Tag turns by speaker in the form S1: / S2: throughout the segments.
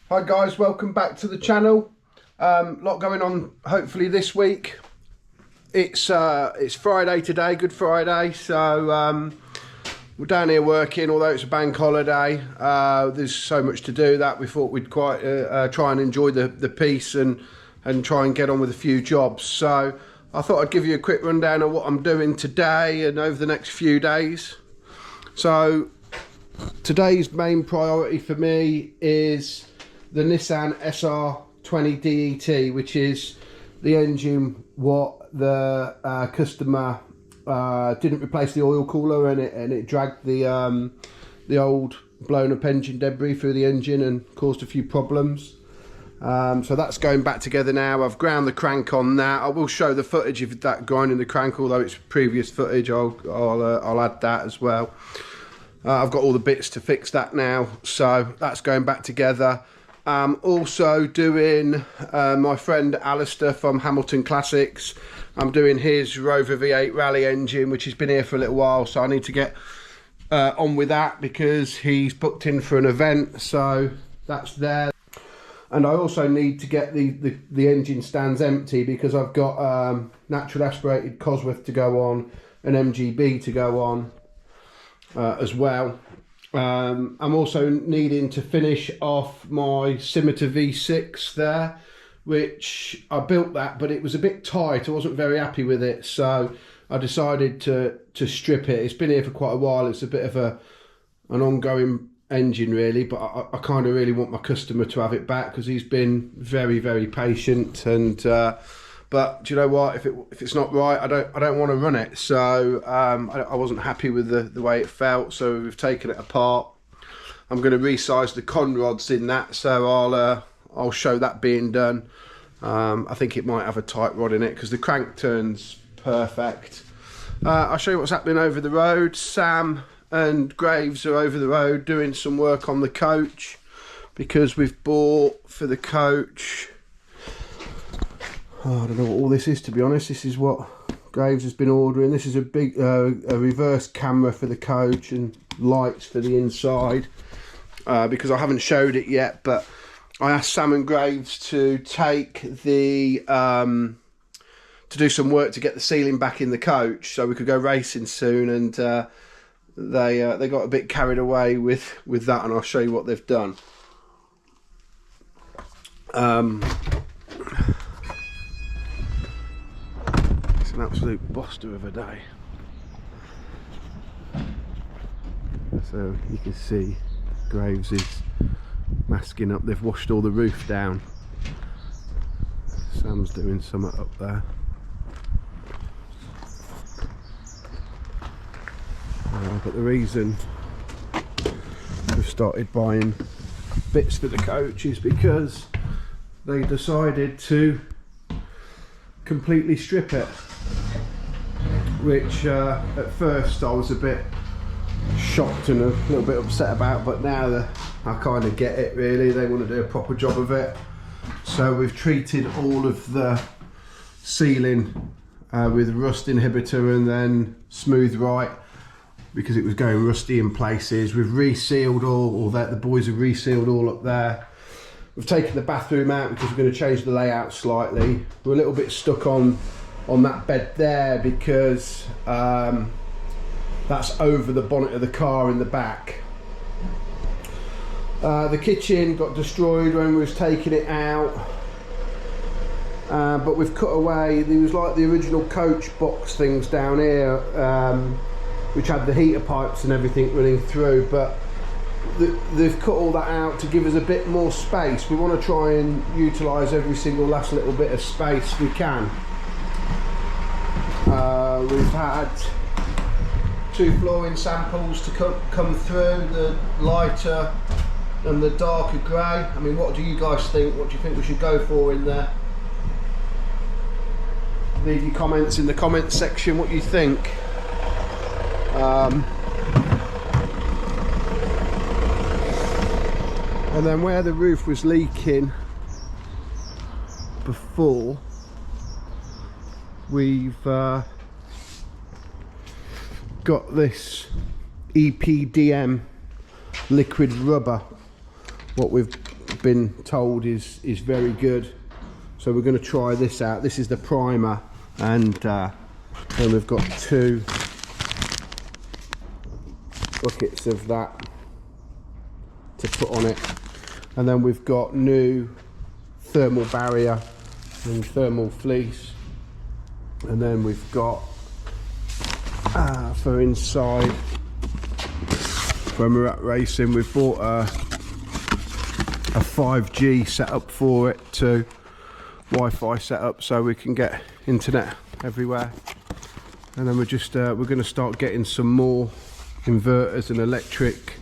S1: Hi guys, welcome back to the channel. Lot going on hopefully this week. It's Friday today, Good Friday, so we're down here working, although it's a bank holiday. There's so much to do that we thought we'd quite try and enjoy the peace and try and get on with a few jobs. So I thought I'd give you a quick rundown of what I'm doing today and over the next few days. So today's main priority for me is the Nissan SR20 DET, which is the engine what the customer didn't replace the oil cooler, and it dragged the old blown up engine debris through the engine and caused a few problems. So that's going back together now. I've ground the crank on that. I will show the footage of that grinding the crank, although it's previous footage. I'll add that as well. I've got all the bits to fix that now, so that's going back together. Also doing my friend Alistair from Hamilton Classics. I'm doing his Rover V8 Rally engine, which has been here for a little while, so I need to get on with that because he's booked in for an event, so that's there. And I also need to get the engine stands empty because I've got natural aspirated Cosworth to go on, an MGB to go on as well. I'm also needing to finish off my Scimitar V6 there, which I built that, but it was a bit tight. I wasn't very happy with it, so I decided to strip it. It's been here for quite a while. It's a bit of an ongoing engine really, but I kind of really want my customer to have it back because he's been very, very patient. And but do you know what? If it's not right, I don't want to run it. So I wasn't happy with the way it felt. So we've taken it apart. I'm going to resize the con rods in that. So I'll show that being done. I think it might have a tight rod in it because the crank turns perfect. I'll show you what's happening over the road. Sam and Graves are over the road doing some work on the coach because we've bought for the coach. Oh, I don't know what all this is, to be honest. This is what Graves has been ordering. This is a big a reverse camera for the coach and lights for the inside because I haven't showed it yet, but I asked Sam and Graves to take the to do some work to get the ceiling back in the coach so we could go racing soon, and they got a bit carried away with that, and I'll show you what they've done. It's an absolute buster of a day. So you can see Graves is masking up. They've washed all the roof down. Sam's doing something up there. But the reason we've started buying bits for the coach is because they decided to completely strip it, which at first I was a bit shocked and a little bit upset about, but now I kind of get it really. They want to do a proper job of it, so we've treated all of the ceiling with rust inhibitor and then smooth right because it was going rusty in places. We've resealed all that. The boys have resealed all up there. We've taken the bathroom out because we're going to change the layout slightly. We're a little bit stuck on that bed there because that's over the bonnet of the car in the back. The kitchen got destroyed when we was taking it out, but we've cut away. There was like the original coach box things down here, which had the heater pipes and everything running through, but they've cut all that out to give us a bit more space. We want to try and utilise every single last little bit of space we can. We've had 2 flooring samples to come through, the lighter and the darker grey. I mean, what do you guys think? What do you think we should go for in there? Leave your comments in the comments section what you think. And then where the roof was leaking before, we've got this EPDM liquid rubber, what we've we've been told is very good. So we're going to try this out. This is the primer, and then we've got 2 buckets of that to put on it, and then we've got new thermal barrier and thermal fleece, and then we've got for inside, when we're at racing, we've bought a 5G setup for it too, Wi-Fi setup, so we can get internet everywhere. And then we're just we're going to start getting some more inverters and electric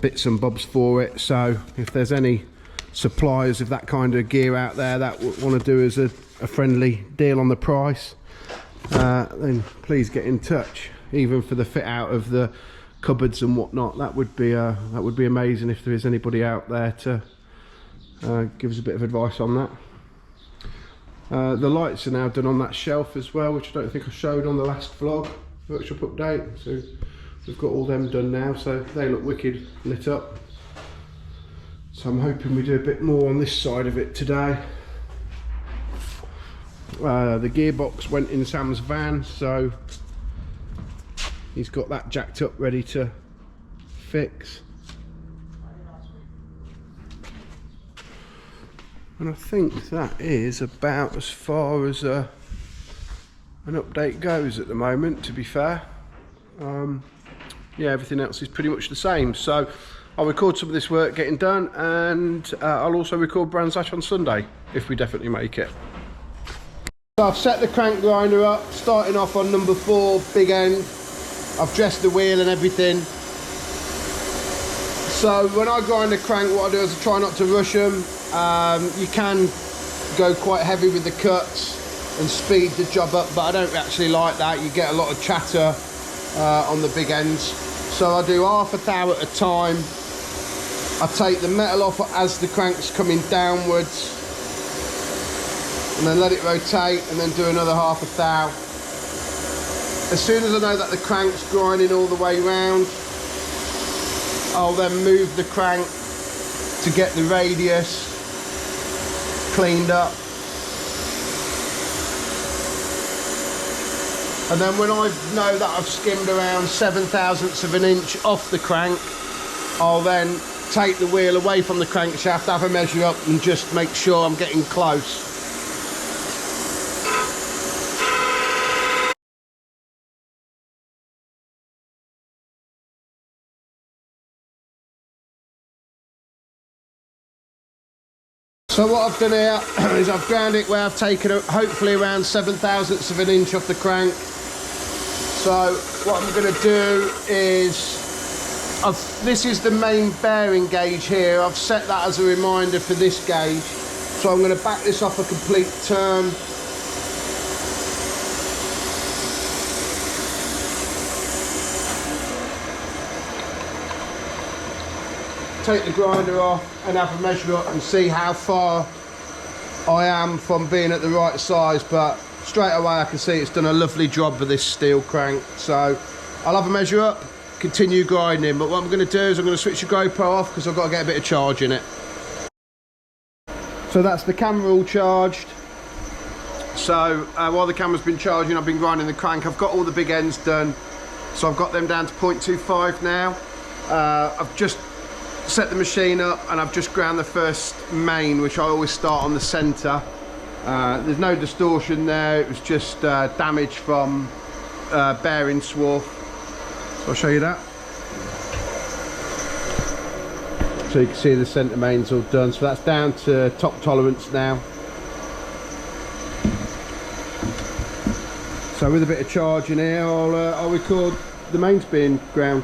S1: bits and bobs for it. So if there's any suppliers of that kind of gear out there that want to do us a friendly deal on the price, then please get in touch, even for the fit out of the cupboards and whatnot. That would be amazing if there is anybody out there to give us a bit of advice on that. The lights are now done on that shelf as well, which I don't think I showed on the last vlog workshop update. So we've got all them done now, so they look wicked lit up. So I'm hoping we do a bit more on this side of it today. The gearbox went in Sam's van, so he's got that jacked up ready to fix. And I think that is about as far as an update goes at the moment, to be fair. Yeah, everything else is pretty much the same. So I'll record some of this work getting done, and I'll also record Brands Hatch on Sunday, if we definitely make it. So I've set the crank grinder up, starting off on number 4, big end. I've dressed the wheel and everything. So when I grind the crank, what I do is I try not to rush them. You can go quite heavy with the cuts and speed the job up, but I don't actually like that. You get a lot of chatter on the big ends. So I do half a thou at a time. I take the metal off as the crank's coming downwards, and then let it rotate, and then do another half a thou. As soon as I know that the crank's grinding all the way round, I'll then move the crank to get the radius cleaned up. And then when I know that I've skimmed around 7/1000ths of an inch off the crank, I'll then take the wheel away from the crankshaft, have a measure up, and just make sure I'm getting close. So what I've done here is I've ground it where I've taken hopefully around 7/1000ths of an inch off the crank. So what I'm going to do is, this is the main bearing gauge here. I've set that as a reminder for this gauge. So I'm going to back this off a complete turn. Take the grinder off and have a measure up and see how far I am from being at the right size, but straight away I can see it's done a lovely job with this steel crank. So I'll have a measure up, continue grinding, but what I'm going to do is I'm going to switch the GoPro off because I've got to get a bit of charge in it. So that's the camera all charged. So while the camera's been charging, I've been grinding the crank. I've got all the big ends done, so I've got them down to 0.25 now. I've just set the machine up and I've just ground the first main, which I always start on the centre. There's no distortion there, it was just damage from bearing swarf. So I'll show you that. So you can see the centre main's all done, so that's down to top tolerance now. So with a bit of charge in here, I'll record the mains being ground.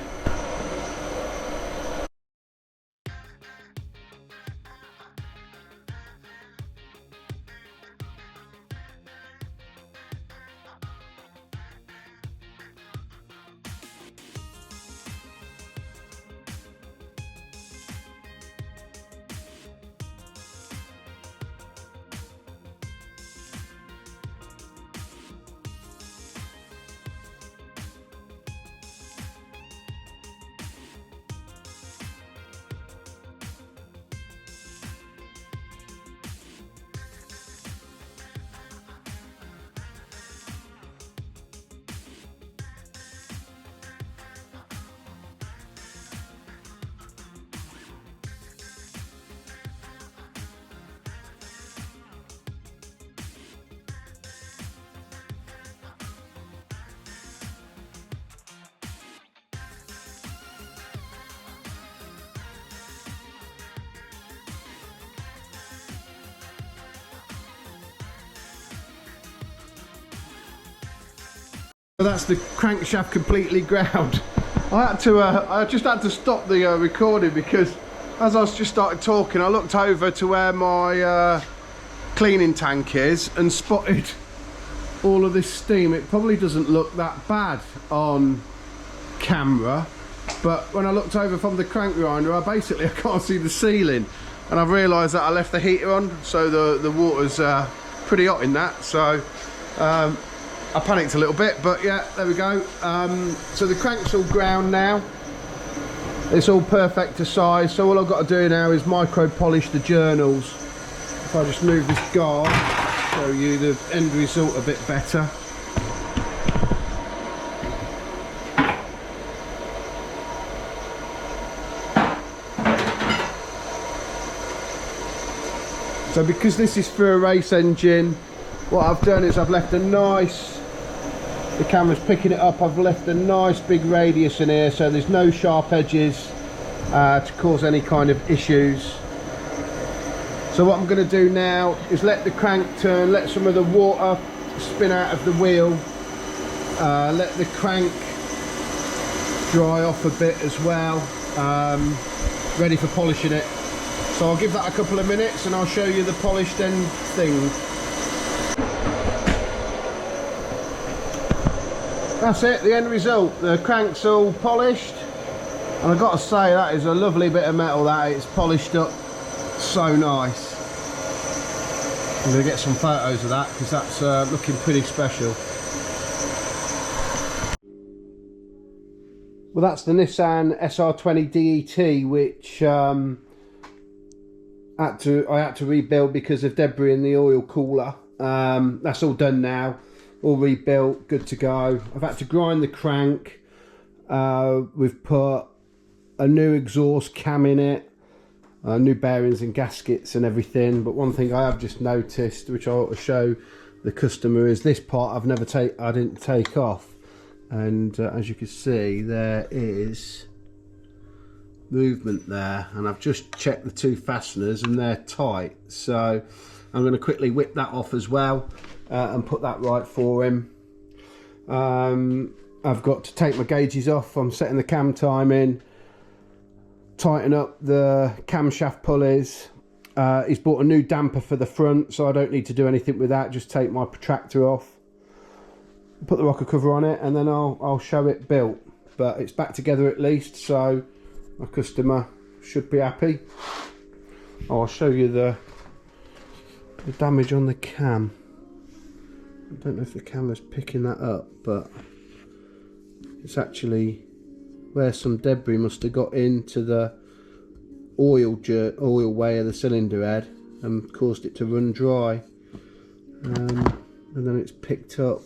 S1: That's the crankshaft completely ground. I just had to stop the recording because as I was just started talking, I looked over to where my cleaning tank is and spotted all of this steam. It probably doesn't look that bad on camera, but when I looked over from the crank grinder, I can't see the ceiling, and I've realised that I left the heater on, so the water's pretty hot in that. So I panicked a little bit, but yeah, there we go. So the crank's all ground now. It's all perfect to size, so all I've got to do now is micro polish the journals. If I just move this guard, show you the end result a bit better. So because this is for a race engine, what I've done is I've left a nice, the camera's picking it up, I've left a nice big radius in here so there's no sharp edges to cause any kind of issues. So what I'm going to do now is let the crank turn, let some of the water spin out of the wheel, let the crank dry off a bit as well, ready for polishing it. So I'll give that a couple of minutes and I'll show you the polished end thing. That's it, the end result. The crank's all polished, and I've got to say that is a lovely bit of metal. That it's polished up so nice. I'm going to get some photos of that because that's looking pretty special. Well, that's the Nissan SR20 DET, which I had to rebuild because of debris in the oil cooler. That's all done now. All rebuilt, good to go. I've had to grind the crank. We've put a new exhaust cam in it, new bearings and gaskets and everything. But one thing I have just noticed, which I ought to show the customer, is this part I didn't take off. And as you can see, there is movement there, and I've just checked the two fasteners and they're tight. So I'm going to quickly whip that off as well. And put that right for him. I've got to take my gauges off. I'm setting the cam time in, tighten up the camshaft pulleys. He's bought a new damper for the front, so I don't need to do anything with that. Just take my protractor off, put the rocker cover on it, and then I'll show it built. But it's back together at least, so my customer should be happy. I'll show you the damage on the cam. I don't know if the camera's picking that up, but it's actually where some debris must have got into the oil way of the cylinder head and caused it to run dry, and then it's picked up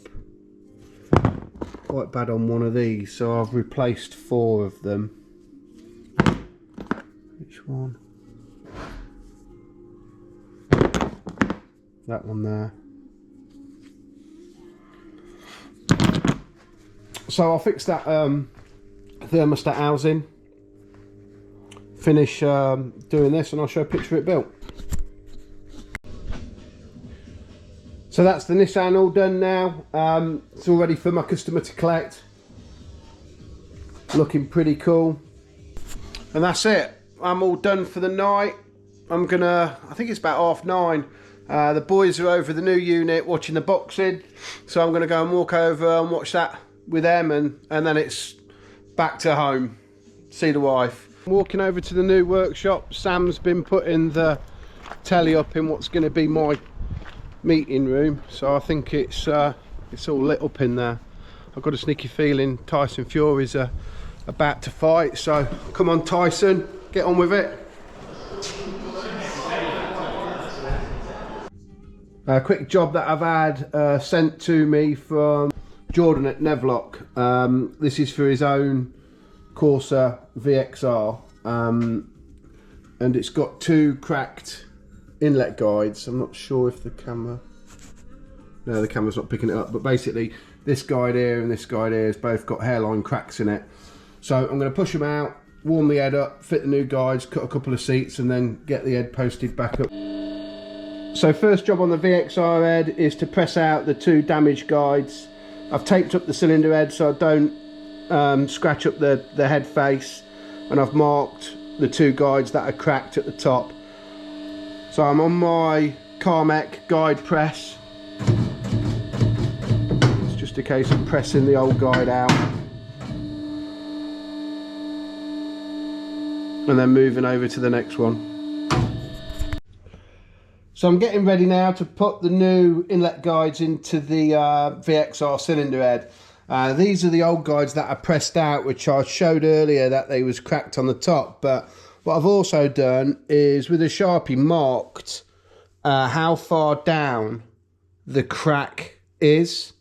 S1: quite bad on one of these, so I've replaced 4 of them. Which one? That one there. So I'll fix that thermostat housing, finish doing this, and I'll show a picture of it built. So that's the Nissan all done now. It's all ready for my customer to collect. Looking pretty cool. And that's it. I'm all done for the night. I think it's about 9:30. The boys are over the new unit watching the boxing, so I'm gonna go and walk over and watch that with them, and then it's back to home, see the wife. I'm walking over to the new workshop. Sam's been putting the telly up in what's going to be my meeting room, so I think it's all lit up in there. I've got a sneaky feeling Tyson Fury's about to fight, so come on Tyson, get on with it. A quick job that I've had sent to me from Jordan at Nevlock. This is for his own Corsa VXR, and it's got 2 cracked inlet guides. I'm not sure if the camera's not picking it up, but basically this guide here and this guide here has both got hairline cracks in it. So I'm going to push them out, warm the head up, fit the new guides, cut a couple of seats, and then get the head posted back up. So first job on the VXR head is to press out the 2 damaged guides I've taped up the cylinder head so I don't scratch up the head face, and I've marked the 2 guides that are cracked at the top. So I'm on my Carmec guide press. It's just a case of pressing the old guide out and then moving over to the next one. So I'm getting ready now to put the new inlet guides into the VXR cylinder head. These are the old guides that are pressed out, which I showed earlier that they was cracked on the top. But what I've also done is with a Sharpie marked how far down the crack is.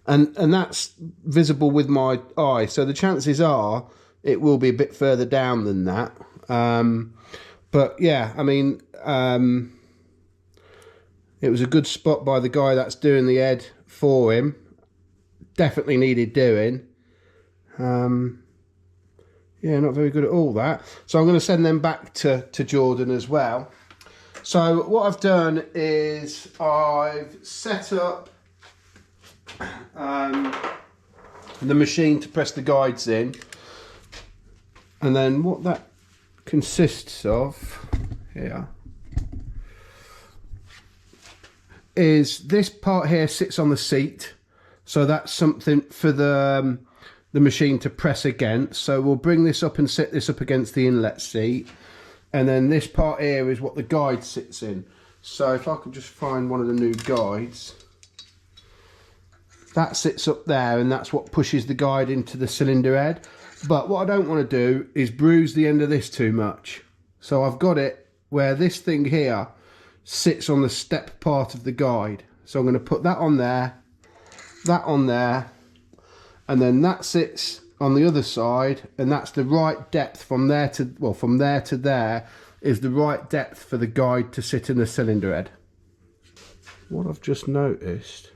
S1: And that's visible with my eye. So the chances are it will be a bit further down than that. But yeah, I mean, it was a good spot by the guy that's doing the head for him. Definitely needed doing. Yeah, not very good at all, that. So I'm going to send them back to Jordan as well. So what I've done is I've set up the machine to press the guides in. And then what that consists of here is this part here sits on the seat, so that's something for the machine to press against. So we'll bring this up and set this up against the inlet seat, and then this part here is what the guide sits in. So if I could just find one of the new guides, that sits up there, and that's what pushes the guide into the cylinder head. But what I don't want to do is bruise the end of this too much. So I've got it where this thing here sits on the step part of the guide. So I'm going to put that on there, and then that sits on the other side, and that's the right depth from there to, well, from there to there is the right depth for the guide to sit in the cylinder head. What I've just noticed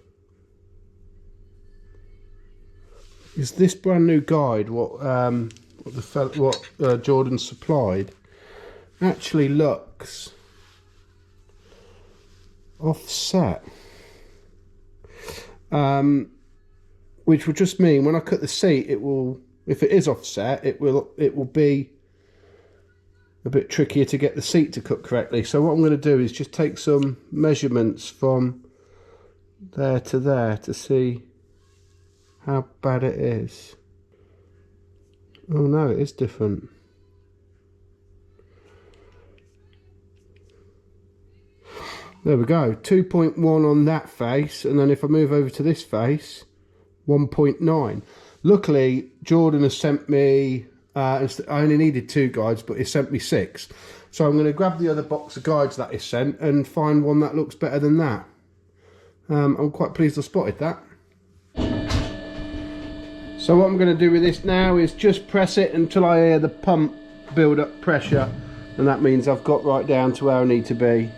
S1: is this brand new guide, what Jordan supplied, actually looks offset, which will just mean when I cut the seat, it will, if it is offset, it will be a bit trickier to get the seat to cut correctly. So what I'm going to do is just take some measurements from there to there to see how bad it is. Oh no, it is different. There we go, 2.1 on that face, and then if I move over to this face, 1.9. Luckily, Jordan has sent me, I only needed 2 guides, but he sent me 6. So I'm going to grab the other box of guides that he sent and find one that looks better than that. I'm quite pleased I spotted that. So what I'm going to do with this now is just press it until I hear the pump build up pressure, and that means I've got right down to where I need to be.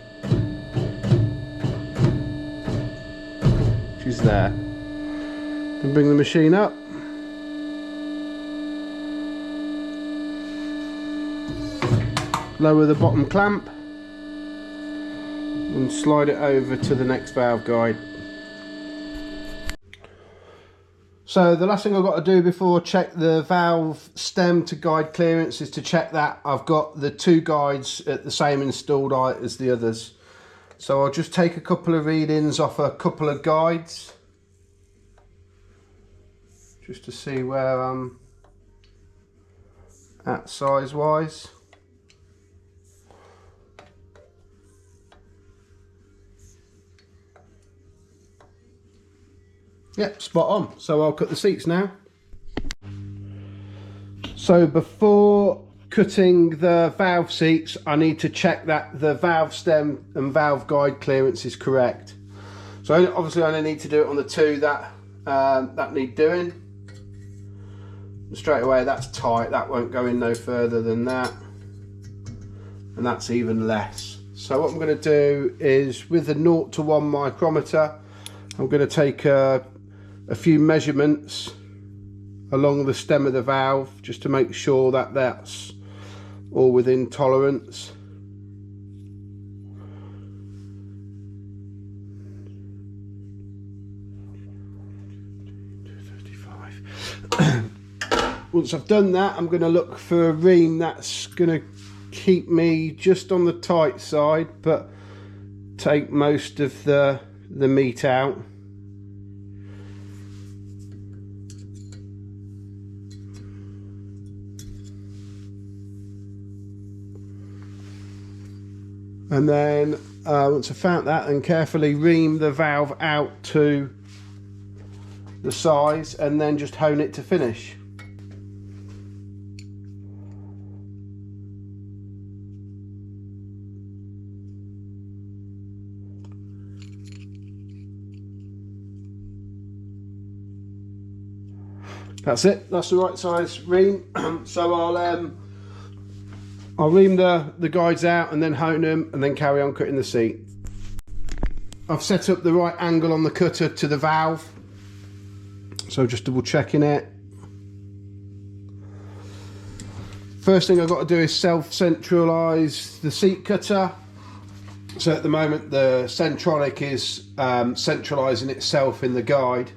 S1: Which is there. Then bring the machine up. Lower the bottom clamp and slide it over to the next valve guide. So the last thing I've got to do before I check the valve stem to guide clearance is to check that I've got the 2 guides at the same installed height as the others. So I'll just take a couple of readings off a couple of guides just to see where I'm at size wise. Yep, spot on. So I'll cut the seats now. So before cutting the valve seats, I need to check that the valve stem and valve guide clearance is correct. So obviously I only need to do it on the 2 that need doing. And straight away that's tight, that won't go in no further than that. And that's even less. So what I'm going to do is with the 0 to 1 micrometer, I'm going to take a few measurements along the stem of the valve just to make sure that that's all within tolerance. Once I've done that, I'm going to look for a ream that's going to keep me just on the tight side, but take most of the meat out. And then once I've found that, and carefully ream the valve out to the size, and then just hone it to finish. That's it, that's the right size ream. So I'll ream the guides out and then hone them and then carry on cutting the seat. I've set up the right angle on the cutter to the valve, so just double checking it. First thing I've got to do is self-centralise the seat cutter. So at the moment the Centronic is centralising itself in the guide.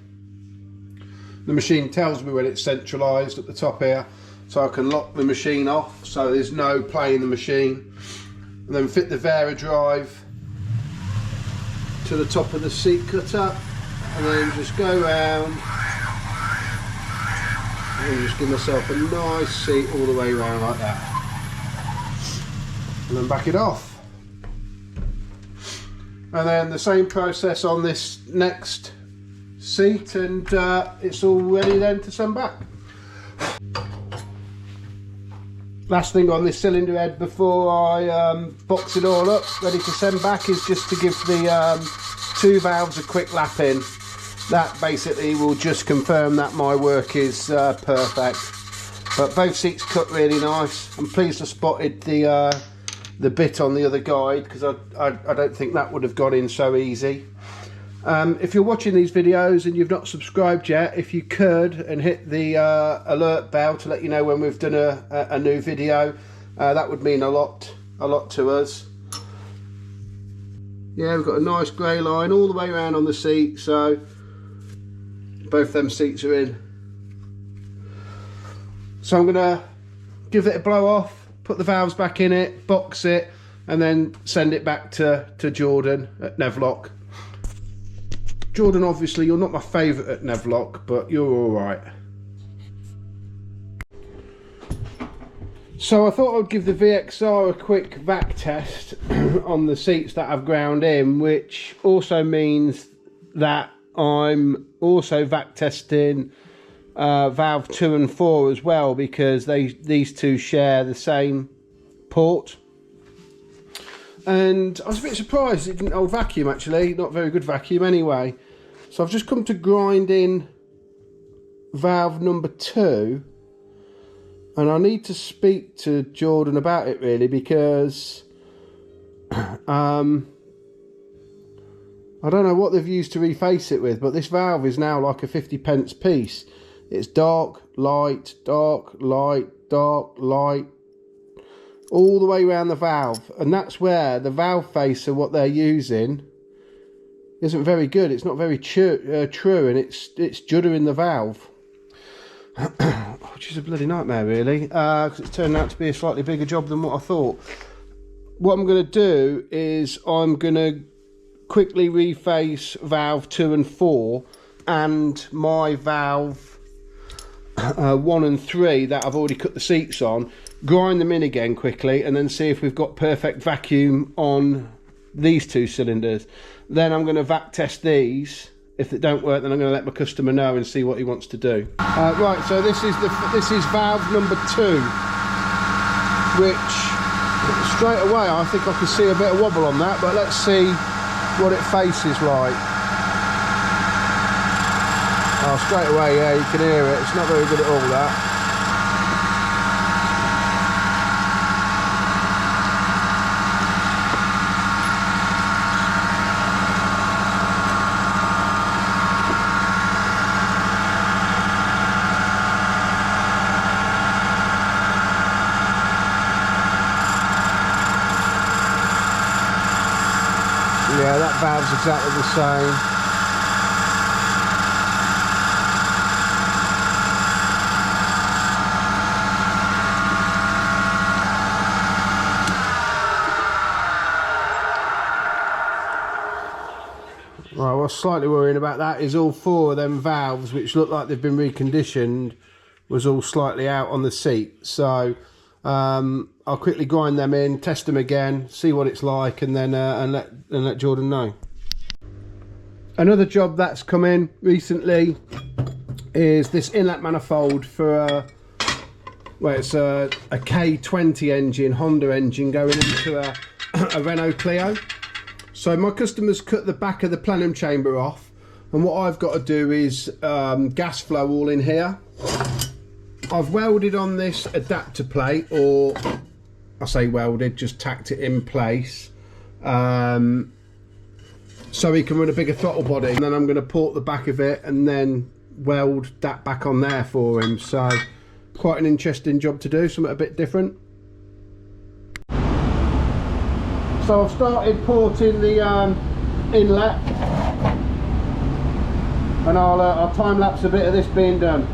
S1: The machine tells me when it's centralised at the top here, so I can lock the machine off so there's no play in the machine, and then fit the Vera drive to the top of the seat cutter, and then just go around and just give myself a nice seat all the way around like that, and then back it off. And then the same process on this next seat, and it's all ready then to send back. Last thing on this cylinder head before I box it all up ready to send back is just to give the two valves a quick lap in. That basically will just confirm that my work is perfect. But both seats cut really nice. I'm pleased I spotted the bit on the other guide, because I don't think that would have got in so easy. If you're watching these videos and you've not subscribed yet, if you could, and hit the alert bell to let you know when we've done a new video, that would mean a lot to us. Yeah, we've got a nice grey line all the way around on the seat, so both them seats are in. So I'm gonna give it a blow off, put the valves back in it, box it, and then send it back to Jordan at Nevlock. Jordan, obviously you're not my favourite at Nevlock, but you're alright. So I thought I'd give the VXR a quick vac test on the seats that I've ground in, which also means that I'm also vac testing valve 2 and 4 as well, because these two share the same port. And I was a bit surprised it didn't hold vacuum, actually. Not very good vacuum anyway. So I've just come to grind in valve number 2, and I need to speak to Jordan about it really, because I don't know what they've used to reface it with, but this valve is now like a 50p piece. It's dark, light, dark, light, dark, light, all the way around the valve, and that's where the valve facer, what they're using, isn't very good. It's not very true, and it's juddering the valve, which is a bloody nightmare really, because it's turned out to be a slightly bigger job than what I thought. What I'm going to do is I'm going to quickly reface valve 2 and 4 and my valve 1 and 3 that I've already cut the seats on, grind them in again quickly, and then see if we've got perfect vacuum on these two cylinders. Then I'm going to vac test these. If it don't work, then I'm going to let my customer know and see what he wants to do. Right, so this is valve number 2, which straight away I think I can see a bit of wobble on that, but let's see what it faces like. Oh, straight away, yeah, you can hear it. It's not very good at all, that. Yeah, that valve's exactly the same. was slightly worrying about that is all 4 of them valves, which look like they've been reconditioned, was all slightly out on the seat. So I'll quickly grind them in, test them again, see what it's like, and then let Jordan know. Another job that's come in recently is this inlet manifold for well, it's a K20 engine, Honda engine, going into a Renault Clio. So my customers cut the back of the plenum chamber off, and what I've got to do is gas flow all in here. I've welded on this adapter plate, or I say welded, just tacked it in place, so he can run a bigger throttle body, and then I'm going to port the back of it and then weld that back on there for him. So quite an interesting job to do, something a bit different. So I've started porting the inlet, and I'll time lapse a bit of this being done.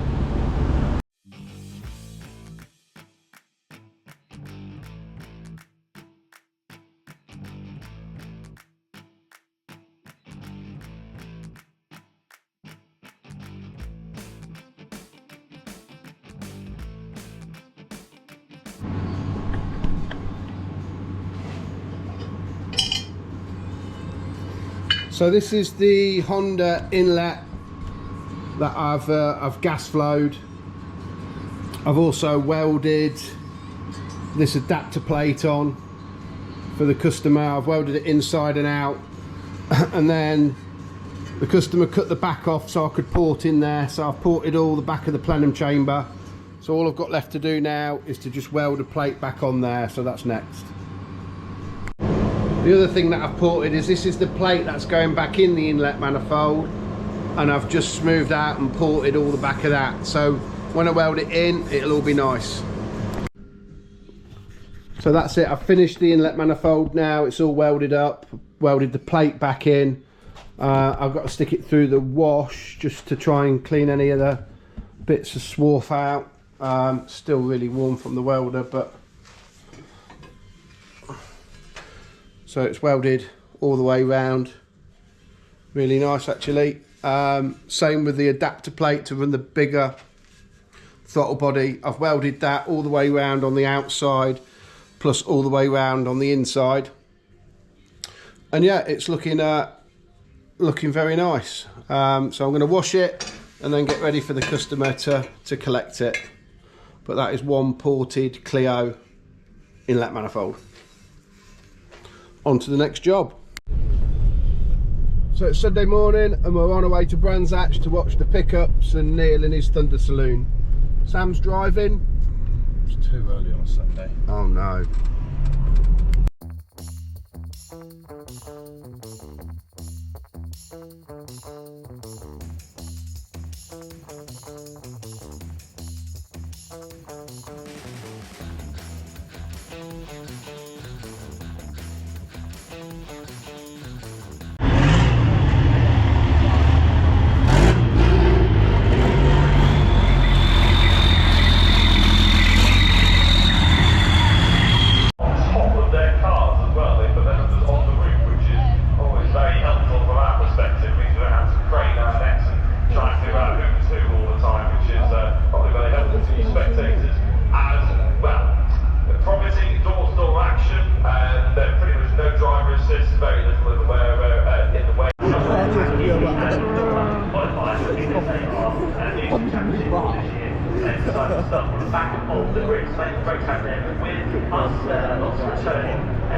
S1: So this is the Honda inlet that I've gas flowed. I've also welded this adapter plate on for the customer. I've welded it inside and out, and then the customer cut the back off so I could port in there. So I've ported all the back of the plenum chamber. So all I've got left to do now is to just weld a plate back on there. So that's next. The other thing that I've ported is this is the plate that's going back in the inlet manifold, and I've just smoothed out and ported all the back of that. So when I weld it in, it'll all be nice. So that's it, I've finished the inlet manifold now. It's all welded up, welded the plate back in. I've got to stick it through the wash just to try and clean any of the bits of swarf out. Still really warm from the welder, but so it's welded all the way round, really nice actually. Same with the adapter plate to run the bigger throttle body. I've welded that all the way round on the outside, plus all the way round on the inside, and yeah, it's looking very nice. So I'm going to wash it and then get ready for the customer to collect it. But that is one ported Clio inlet manifold. On to the next job. So it's Sunday morning and we're on our way to Brands Hatch to watch the pickups and Neil in his Thunder Saloon. Sam's driving.
S2: It's too early on a Sunday.
S1: Oh no.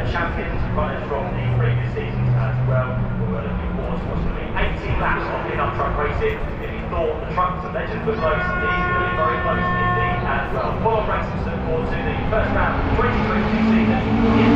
S3: Champions running from the previous seasons as well. We're looking forward to watching 18 laps of pin-up truck racing. If you thought the trucks and legends were close, these are going to be very close indeed as well. Full-on racing to look forward to the first round of the 2022 season in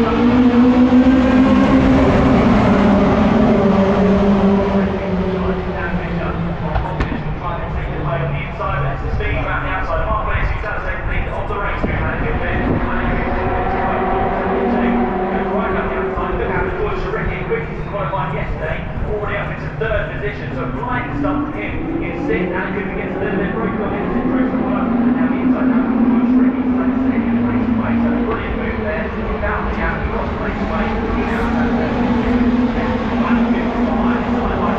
S3: yesterday, already up into third position, so right stuff for him in sixth, and if he gets a little bit broken on into the work, and now the inside now George Ricky playing second in the race away, so a brilliant move there, without the gap, he lost the race away, he now has 55, inside by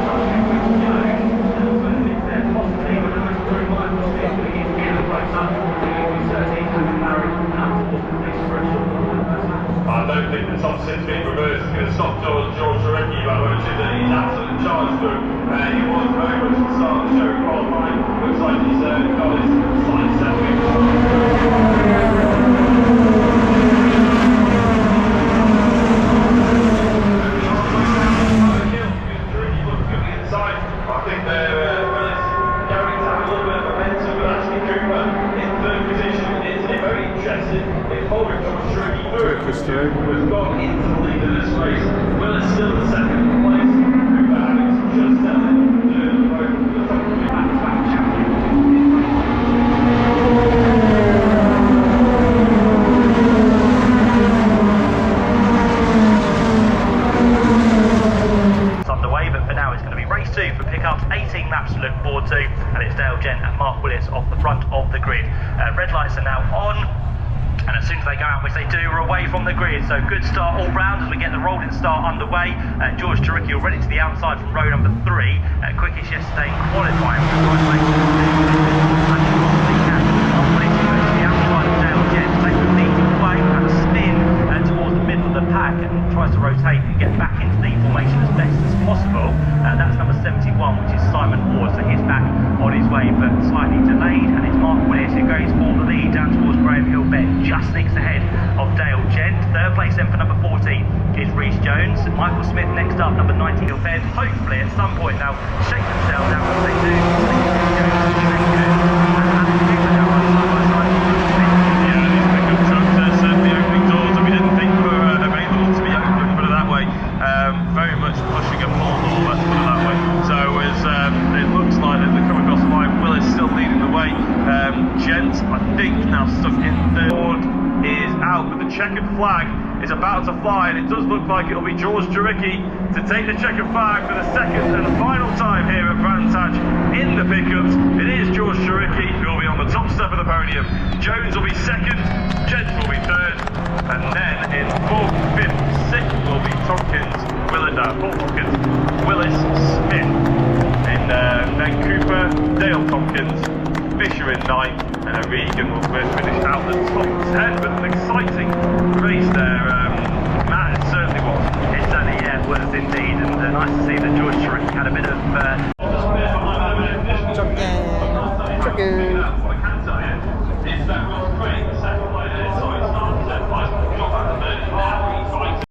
S3: top six being reversed. It's going to stop George Jarecki, by the way, which is he's absolutely charged through. He was very much at the start of the show qualifying. Looks like he's got his slight settling. I think they're going to have a little bit of momentum, but actually Cooper in third position is very interesting in following George Jarecki through. We've gone into the lead of this race. Willis still in second place. Cooper having just settled into the road for the top of the back-to-back champion. Underway, but for now it's going to be race 2 for pickups, 18 laps to look forward to, and it's Dale Gent and Mark Willis off the front of the grid. Red lights are now on, and as soon as they go out, which they do, we're away from the grid. So good start all round as we get the rolling start underway. George Jarecki already to the outside from row number 3, quickest yesterday in qualifying. Pack and tries to rotate and get back into the formation as best as possible. That's number 71, which is Simon Ward, so he's back on his way but slightly delayed, and it's Mark Willis who goes for the lead down towards Graham Hill Bend, just sneaks ahead of Dale Gent. Third place then for number 14 is Reece Jones. Michael Smith next up, number 19 Hill Bend. Hopefully at some point now shake themselves out as they do.
S4: Very much pushing a pull, let's put it that way. So as it looks like they're coming across the line, Willis still leading the way. Gent, I think, now stuck in third, is out, but the checkered flag is about to fly, and it does look like it'll be George Jarecki to take the checkered flag for the second and final time here at Brands Hatch in the pickups. It is George Jarecki who will be on the top step of the podium. Jones will be second, Gent will be third, and then in fourth, fifth, sixth will be Tompkins, Paul Tompkins, Willis, Smith, in then Cooper, Dale Tompkins, Fisher in 9th, and Regan will finish out the top 10. But an exciting race there, Matt, it certainly was.
S3: It certainly was indeed, and nice to see that George Jarecki had a bit of...
S1: Trucking.
S3: What I can tell you is that